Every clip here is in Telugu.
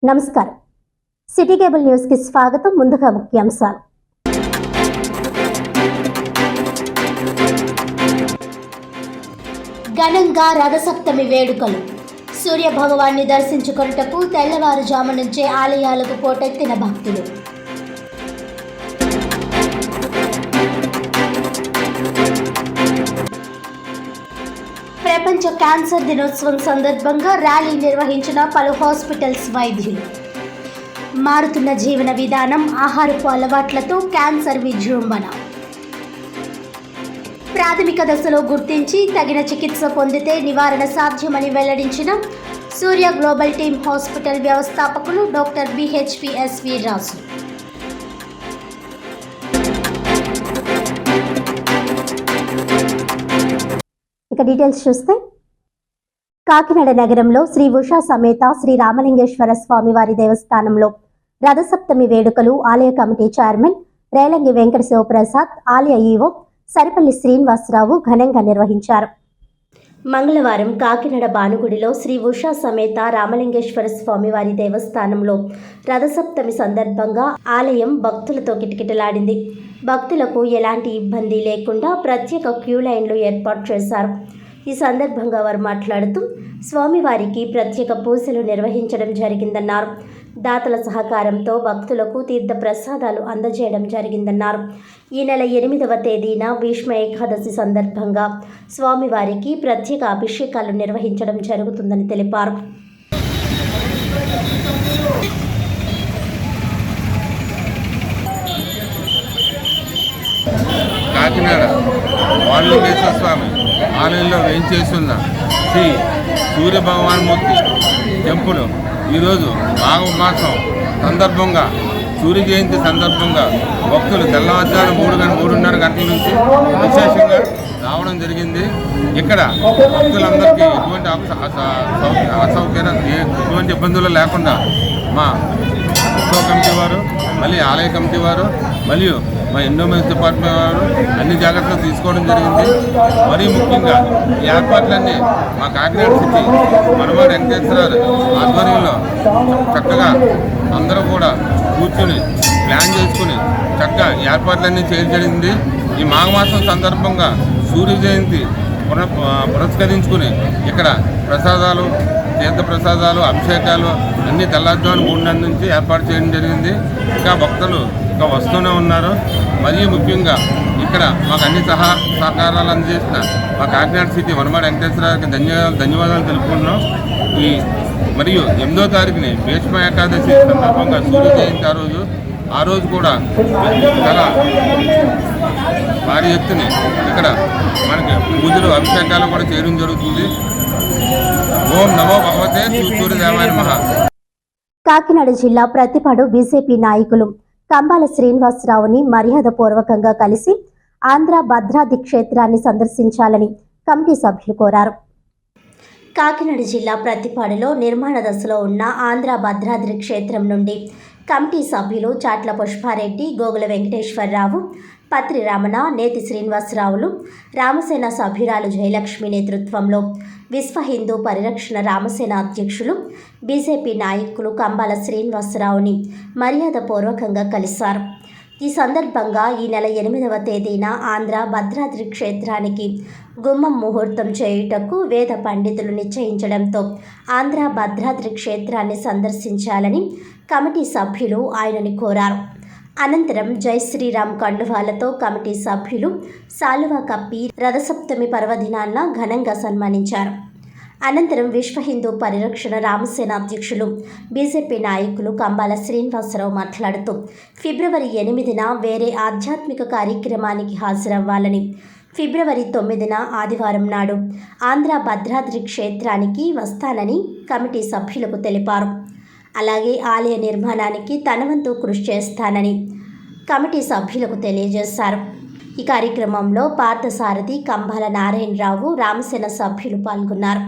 నమస్కారం. సిటీ కేబుల్ న్యూస్ కి స్వాగతం. ముందుగా ముఖ్యాంశాలు. ఘనంగా రథసప్తమి వేడుకలు. సూర్య భగవాన్ని దర్శించుకొనుటకు తెల్లవారుజాము నుంచే ఆలయాలకు పోటెత్తిన భక్తులు. ప్రపంచ క్యాన్సర్ దినోత్సవం సందర్భంగా ర్యాలీ నిర్వహించిన పలు హాస్పిటల్స్ వైద్యులు. మారుతున్న జీవన విధానం, ఆహారపు అలవాట్లతో క్యాన్సర్ విజృంభణ. ప్రాథమిక దశలో గుర్తించి తగిన చికిత్స పొందితే నివారణ సాధ్యమని వెల్లడించిన సూర్య గ్లోబల్ టీమ్ హాస్పిటల్ వ్యవస్థాపకులు డాక్టర్ BHPSV రాజు. ఇక డీటెయిల్స్ చూస్తే, కాకినాడ నగరంలో శ్రీ ఉషా సమేత శ్రీ రామలింగేశ్వర స్వామి వారి దేవస్థానంలో రథసప్తమి వేడుకలు ఆలయ కమిటీ చైర్మన్ రేలంగి వెంకట శివప్రసాద్, ఆలయ ఈవో సరిపల్లి శ్రీనివాసరావు ఘనంగా నిర్వహించారు. మంగళవారం కాకినాడ బానుగుడిలో శ్రీ ఉషా సమేత రామలింగేశ్వర స్వామి వారి దేవస్థానంలో రథసప్తమి సందర్భంగా ఆలయం భక్తులతో కిటకిటలాడింది. భక్తులకు ఎలాంటి ఇబ్బంది లేకుండా ప్రత్యేక క్యూ లైన్లు ఏర్పాటు చేశారు. ఈ సందర్భంగా వారు మాట్లాడుతూ స్వామివారికి ప్రత్యేక పూజలు నిర్వహించడం జరిగిందన్నారు. దాతల సహకారంతో భక్తులకు తీర్థ ప్రసాదాలు అందజేయడం జరిగిందన్నారు. ఈ నెల 8వ తేదీన భీష్మ ఏకాదశి సందర్భంగా స్వామివారికి ప్రత్యేక అభిషేకాలు నిర్వహించడం జరుగుతుందని తెలిపారు. కాకినాడ వాల్మీకేశ్వర స్వామి ఆలయంలో వేయించేస్తున్న శ్రీ సూర్య భగవాన్మూర్తి టెంపుల్ ఈరోజు మాఘమాసం సందర్భంగా, సూర్య జయంతి సందర్భంగా భక్తులు తెల్లవారుజామున 3:30 గంటల నుంచి విశేషంగా రావడం జరిగింది. ఇక్కడ భక్తులందరికీ ఎటువంటి అసౌకర్యం, ఎటువంటి ఇబ్బందులు లేకుండా మా ఉత్సవ కమిటీ వారు, మళ్ళీ ఆలయ కమిటీ వారు, మరియు మా ఎండోమెంట్స్ డిపార్ట్మెంట్ వారు అన్ని జాగ్రత్తలు తీసుకోవడం జరిగింది. మరీ ముఖ్యంగా ఈ ఏర్పాట్లన్నీ మా కాకినాడ సిటీ మనమాడు వెంకటేశ్వర ఆధ్వర్యంలో చక్కగా అందరూ కూడా కూర్చొని ప్లాన్ చేసుకుని చక్కగా ఏర్పాట్లన్నీ చేయడం జరిగింది. ఈ మాఘమాసం సందర్భంగా సూర్య జయంతి పురస్కరించుకుని ఇక్కడ ప్రసాదాలు, తీర్థ ప్రసాదాలు, అభిషేకాలు అన్ని తెల్లారుజామున 3:30 నుంచి ఏర్పాటు చేయడం జరిగింది. ఇంకా భక్తులు ఇంకా వస్తూనే ఉన్నారు. మరియు ముఖ్యంగా ఇక్కడ మాకు అన్ని సహకారాలు అందజేసిన మా కాకినాడ సిటీ వనమాడ వెంకటేశ్వరకి ధన్యవాదాలు తెలుపుకుంటున్నాం. మరియు 8వ తారీఖుని భీష్మ ఏకాదశి సందర్భంగా సూర్య జయంతి ఆ రోజు కూడా చాలా భారీ ఎత్తుని ఇక్కడ మనకి పూజలు, అభిషేకాలు కూడా చేయడం జరుగుతుంది. ఓం నమో భగవతే సూర్యదేవాయ నమః. కాకినాడ జిల్లా ప్రతిపాడు బీజేపీ నాయకులు కంబాల శ్రీనివాసరావుని మర్యాదపూర్వకంగా కలిసి ఆంధ్ర భద్రాద్రి క్షేత్రాన్ని సందర్శించాలని కమిటీ సభ్యులు కోరారు. కాకినాడ జిల్లా ప్రతిపాడులో నిర్మాణ దశలో ఉన్న ఆంధ్ర భద్రాద్రి క్షేత్రం నుండి కమిటీ సభ్యులు చాట్ల పుష్పారెడ్డి, గోగుల వెంకటేశ్వరరావు, పత్రి రమణ, నేతి శ్రీనివాసరావులు, రామసేన సభ్యురాలు జయలక్ష్మి నేతృత్వంలో విశ్వ హిందూ పరిరక్షణ రామసేన అధ్యక్షులు బీజేపీ నాయకులు కంబాల శ్రీనివాసరావుని మర్యాదపూర్వకంగా కలిశారు. ఈ సందర్భంగా ఈ నెల 8వ తేదీన ఆంధ్ర భద్రాద్రి క్షేత్రానికి గుమ్మం ముహూర్తం చేయుటకు వేద పండితులు నిశ్చయించడంతో ఆంధ్ర భద్రాద్రి క్షేత్రాన్ని సందర్శించాలని కమిటీ సభ్యులు ఆయనని కోరారు. అనంతరం జై శ్రీరామ్ కండువాలతో కమిటీ సభ్యులు సాలువా కప్పి రథసప్తమి పర్వదినాన్న ఘనంగా సన్మానించారు. అనంతరం విశ్వ హిందూ పరిరక్షణ రామసేన అధ్యక్షులు బీజేపీ నాయకులు కంబాల శ్రీనివాసరావు మాట్లాడుతూ ఫిబ్రవరి 8న వేరే ఆధ్యాత్మిక కార్యక్రమానికి హాజరవ్వాలని, ఫిబ్రవరి 9న ఆదివారం నాడు ఆంధ్ర భద్రాద్రి క్షేత్రానికి వస్తానని కమిటీ సభ్యులకు తెలిపారు. అలాగే ఆలయ నిర్మాణానికి తన వంతు కృషి చేస్తానని కమిటీ సభ్యులకు తెలియజేశారు. ఈ కార్యక్రమంలో పార్థసారథి, కంబాల నారాయణరావు, రామసేన సభ్యులు పాల్గొన్నారు.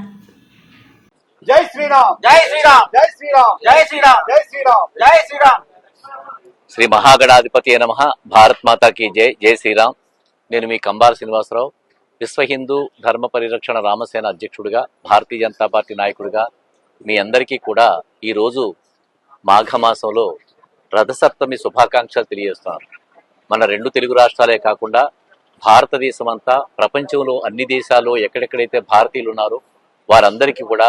జై శ్రీరామ్, జై శ్రీరామ్, జై శ్రీరామ్, జై శ్రీరామ్, జై శ్రీరామ్, జై శ్రీరామ్. శ్రీ మహాగణాధిపతి నమః. భారత్ మాతాకి జై. జై శ్రీరామ్. నేను మీ కంబాల శ్రీనివాసరావు, విశ్వ హిందూ ధర్మ పరిరక్షణ రామసేన అధ్యక్షుడిగా, భారతీయ జనతా పార్టీ నాయకుడిగా మీ అందరికీ కూడా ఈరోజు మాఘమాసంలో రథసప్తమి శుభాకాంక్షలు తెలియజేస్తున్నారు. మన 2 తెలుగు రాష్ట్రాలే కాకుండా భారతదేశం అంతా, ప్రపంచంలో అన్ని దేశాల్లో ఎక్కడెక్కడైతే భారతీయులు ఉన్నారో వారందరికీ కూడా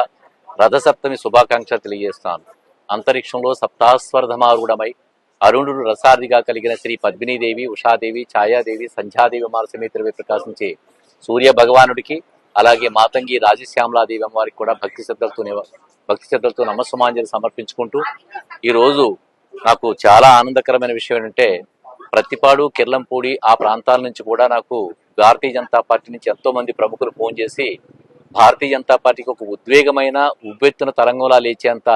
రథసప్తమి శుభాకాంక్షలు తెలియజేస్తున్నాను. అంతరిక్షంలో సప్తాస్వర్ధమారూఢమై అరుణుడు రసాదిగా కలిగిన శ్రీ పద్మినీదేవి, ఉషాదేవి, ఛాయాదేవి, సంధ్యాదేవి సమేతులై ప్రకాశించే సూర్య భగవానుడికి, అలాగే మాతంగి రాజశ్యామలాదేవి అమ్మవారికి కూడా భక్తి శ్రద్ధలతో నమస్సుమాంజలి సమర్పించుకుంటూ, ఈరోజు నాకు చాలా ఆనందకరమైన విషయం ఏంటంటే, ప్రతిపాడు, కిర్లంపూడి ఆ ప్రాంతాల నుంచి కూడా నాకు భారతీయ జనతా పార్టీ నుంచి ఎంతో మంది ప్రముఖులు ఫోన్ చేసి భారతీయ జనతా పార్టీకి ఒక ఉద్వేగమైన, ఉవ్వెత్తున తరంగంలా లేచేంత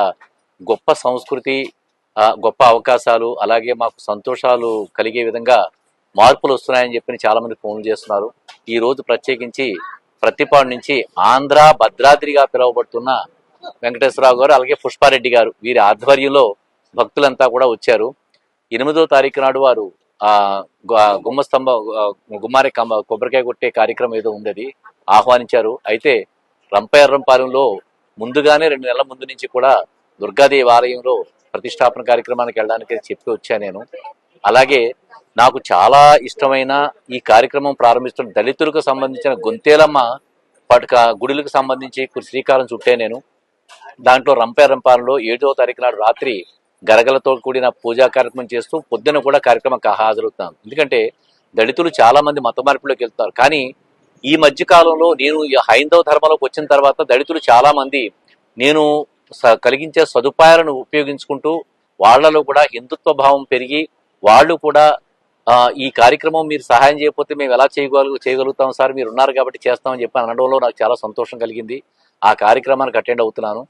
గొప్ప సంస్కృతి, గొప్ప అవకాశాలు, అలాగే మాకు సంతోషాలు కలిగే విధంగా మార్పులు వస్తున్నాయని చెప్పి చాలా మంది ఫోన్ చేస్తున్నారు. ఈ రోజు ప్రత్యేకించి ప్రతిపాడు నుంచి ఆంధ్ర భద్రాద్రిగా పిలువబడుతున్న వెంకటేశ్వరరావు గారు, అలాగే పుష్పారెడ్డి గారు, వీరి ఆధ్వర్యంలో భక్తులంతా కూడా వచ్చారు. 8వ తారీఖు నాడు వారు గుమ్మారి కొబ్బరికాయ కొట్టే కార్యక్రమం ఏదో ఉంది, ఆహ్వానించారు. అయితే రంపయారంపాలెంలో ముందుగానే 2 నెలల ముందు నుంచి కూడా దుర్గాదేవి ఆలయంలో ప్రతిష్టాపన కార్యక్రమానికి వెళ్ళడానికి చెప్పి వచ్చాను నేను. అలాగే నాకు చాలా ఇష్టమైన ఈ కార్యక్రమం ప్రారంభిస్తున్న దళితులకు సంబంధించిన గొంతేలమ్మ గుడులకు సంబంధించి శ్రీకారం చుట్టే నేను. దాంట్లో రంపయారంపాలెంలో 7వ తారీఖు నాడు రాత్రి గరగలతో కూడిన పూజా కార్యక్రమం చేస్తూ పొద్దున కూడా కార్యక్రమం హాజరవుతాను. ఎందుకంటే దళితులు చాలా మంది మత మార్పులోకి వెళ్తారు. కానీ ఈ మధ్య కాలంలో నేను హైందవ ధర్మంలోకి వచ్చిన తర్వాత దళితులు చాలా మంది నేను కలిగించే సదుపాయాలను ఉపయోగించుకుంటూ వాళ్లలో కూడా హిందుత్వ భావం పెరిగి వాళ్ళు కూడా ఈ కార్యక్రమం మీరు సహాయం చేయకపోతే మేము ఎలా చేయగలుగుతాం సార్, మీరు ఉన్నారు కాబట్టి చేస్తామని చెప్పి అనడంలో నాకు చాలా సంతోషం కలిగింది. ఆ కార్యక్రమానికి అటెండ్ అవుతున్నాను.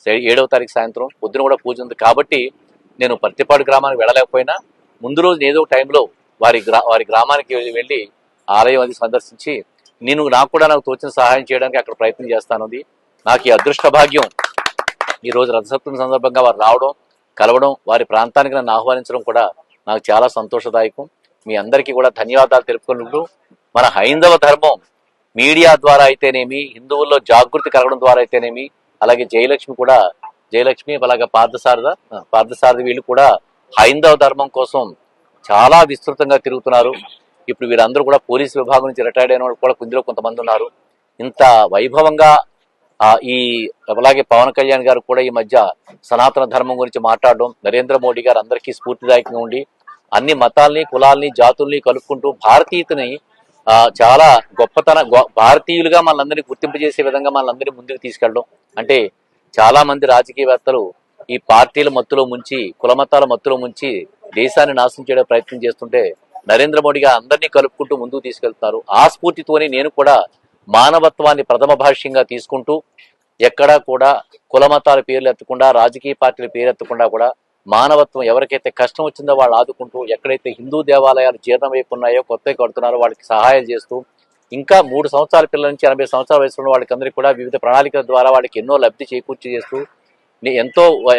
7వ తారీఖు సాయంత్రం పొద్దున కూడా పూజ ఉంది కాబట్టి నేను పర్తిపాడు గ్రామానికి వెళ్ళలేకపోయినా ముందు రోజు ఏదో టైంలో వారి గ్రామానికి వెళ్ళి ఆలయం అది సందర్శించి నాకు తోచిన సహాయం చేయడానికి అక్కడ ప్రయత్నం చేస్తానుంది. నాకు ఈ అదృష్ట భాగ్యం ఈ రోజు రథసప్తమి సందర్భంగా వారు రావడం, కలవడం, వారి ప్రాంతానికి నన్ను ఆహ్వానించడం కూడా నాకు చాలా సంతోషదాయకం. మీ అందరికీ కూడా ధన్యవాదాలు తెలుపుకుంటూ, మన హైందవ ధర్మం మీడియా ద్వారా అయితేనేమి, హిందువుల్లో జాగృతి కలగడం ద్వారా అయితేనేమి, అలాగే జయలక్ష్మి అలాగే పార్థసారథి వీళ్ళు కూడా హైందవ ధర్మం కోసం చాలా విస్తృతంగా తిరుగుతున్నారు. ఇప్పుడు వీరందరూ కూడా పోలీసు విభాగం నుంచి రిటైర్డ్ అయిన వాళ్ళు కూడా ఇందులో కొంతమంది ఉన్నారు. ఇంత వైభవంగా అలాగే పవన్ కళ్యాణ్ గారు కూడా ఈ మధ్య సనాతన ధర్మం గురించి మాట్లాడడం, నరేంద్ర మోడీ గారు అందరికీ స్ఫూర్తిదాయకంగా ఉండి అన్ని మతాల్ని, కులాల్ని, జాతుల్ని కలుపుకుంటూ భారతీయతని చాలా భారతీయులుగా మనందరినీ గుర్తింపు చేసే విధంగా మనందరినీ ముందుకు తీసుకెళ్ళడం. అంటే చాలా మంది రాజకీయవేత్తలు ఈ పార్టీల మత్తులో ముంచి, కులమతాల మత్తులో ముంచి దేశాన్ని నాశనం చేయడం ప్రయత్నం చేస్తుంటే నరేంద్ర మోడీ గారు అందరినీ కలుపుకుంటూ ముందుకు తీసుకెళ్తున్నారు. ఆ స్ఫూర్తితోనే నేను కూడా మానవత్వాన్ని ప్రథమ భాష్యంగా తీసుకుంటూ ఎక్కడా కూడా కులమతాల పేర్లు ఎత్తకుండా, రాజకీయ పార్టీల పేరు ఎత్తకుండా కూడా మానవత్వం ఎవరికైతే కష్టం వచ్చిందో వాళ్ళు ఆదుకుంటూ, ఎక్కడైతే హిందూ దేవాలయాలు జీర్ణమైపోన్నాయో కొత్తగా కడుతున్నారో వాళ్ళకి సహాయాలు చేస్తూ, ఇంకా 3 సంవత్సరాల పిల్లల నుంచి 80 సంవత్సరాల వయసులో వాళ్ళకందరికీ కూడా వివిధ ప్రణాళికల ద్వారా వాళ్ళకి ఎన్నో లబ్ధి చేకూర్చి చేస్తూ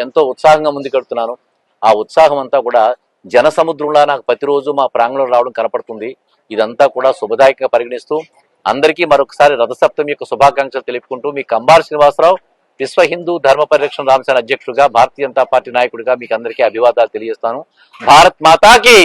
ఎంతో ఉత్సాహంగా ముందుకెడుతున్నాను. ఆ ఉత్సాహం అంతా కూడా జన సముద్రంలా నాకు ప్రతిరోజు మా ప్రాంగణంలో రావడం కనపడుతుంది. ఇదంతా కూడా శుభదాయకంగా పరిగణిస్తూ అందరికీ మరొకసారి రథసప్తమి యొక్క శుభాకాంక్షలు తెలుపుకుంటూ మీ కంబార శ్రీనివాసరావు, విశ్వ హిందూ ధర్మ పరిరక్షణ రామసేన అధ్యక్షుడిగా, భారతీయ జనతా పార్టీ నాయకుడిగా మీకు అందరికీ అభివాదాలు తెలియజేస్తాను. భారత్ మాతాకి